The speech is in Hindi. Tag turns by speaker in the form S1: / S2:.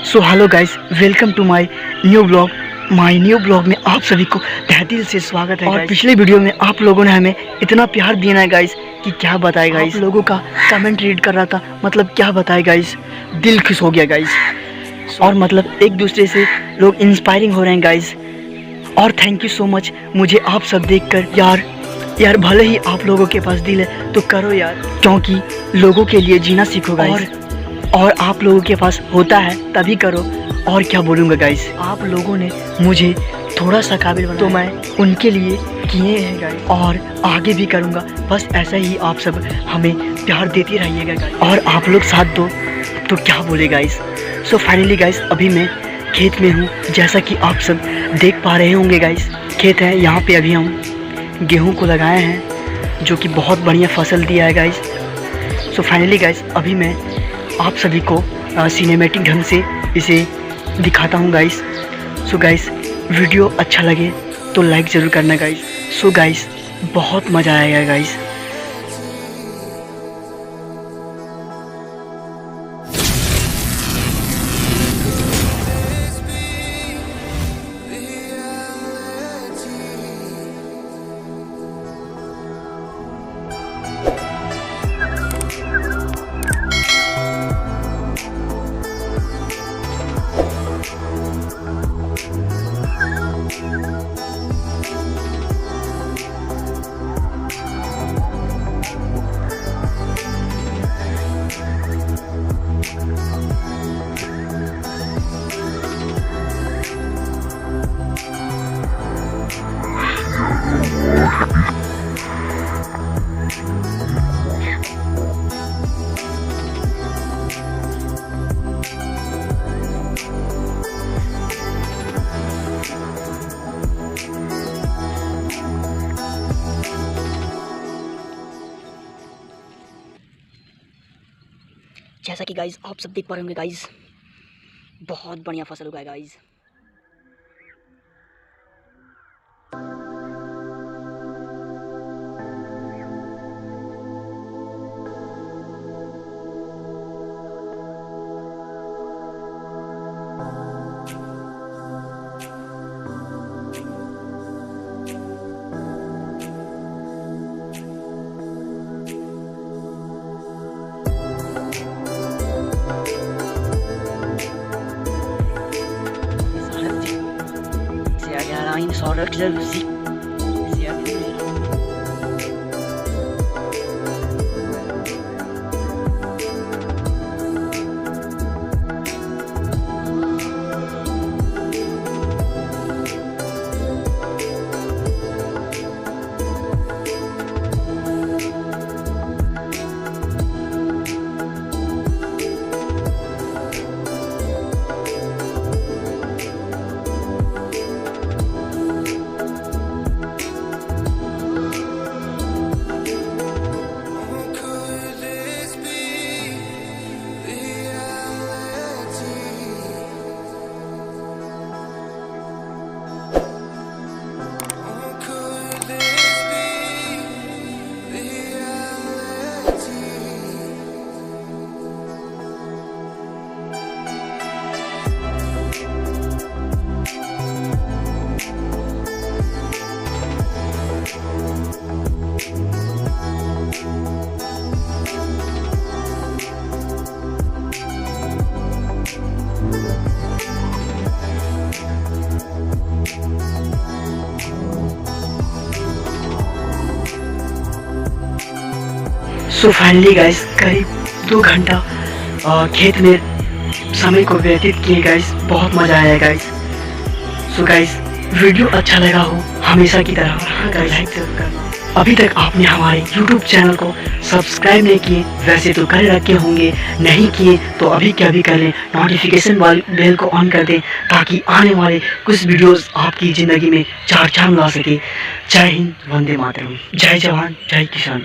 S1: So hello guys, welcome to my new blog में आप सभी को तहे दिल से स्वागत है। और पिछले वीडियो में आप लोगों ने हमें इतना प्यार दिया है गाइस कि क्या बताए गाइस। आप लोगों का कमेंट रीड कर रहा था, मतलब क्या बताए गाइस, दिल खुश हो गया गाइस। और मतलब एक दूसरे से लोग इंस्पायरिंग हो रहे हैं गाइस। और थैंक यू सो मच। मुझे आप सब देखकर यार भले ही आप लोगों के पास दिल है तो करो यार, क्योंकि लोगों के लिए जीना सीखो गाइस। और आप लोगों के पास होता है तभी करो। और क्या बोलूँगा गाइस, आप लोगों ने मुझे थोड़ा सा काबिल बनाया तो मैं उनके लिए किए हैं गाइस, और आगे भी करूँगा। बस ऐसा ही आप सब हमें प्यार देते रहिएगा गाइस, और आप लोग साथ दो तो क्या बोले गाइस। सो फाइनली गाइस, अभी मैं खेत में हूँ, जैसा कि आप सब देख पा रहे होंगे गाइस। खेत है, यहाँ पे अभी हम गेहूँ को लगाए हैं, जो कि बहुत बढ़िया फसल दिया है गाइस। सो फाइनली गाइस, अभी मैं आप सभी को सिनेमैटिक ढंग से इसे दिखाता हूँ गाइस। सो गाइस, वीडियो अच्छा लगे तो लाइक ज़रूर करना गाइस। सो गाइस, बहुत मज़ा आएगा गाइस। जैसा कि गाइस आप सब देख पा रहे होंगे गाइस, बहुत बढ़िया फसल उगा है guys. Ein Sorge sie. So finally guys, करीब 2 घंटा खेत में समय को व्यतीत किए गाइस। बहुत मज़ा आया गाइस। सो गाइस, वीडियो अच्छा लगा हो हमेशा की तरह गाइस लाइक जरूर करना। अभी तक आपने हमारे YouTube चैनल को सब्सक्राइब नहीं किए, वैसे तो कर रखे होंगे, नहीं किए तो अभी क्या भी कर लें। नोटिफिकेशन वाली बेल को ऑन कर दें, ताकि आने वाले कुछ वीडियोस आपकी ज़िंदगी में चार चांद ला सके। जय हिंद, वंदे मातरम, जय जवान जय किसान।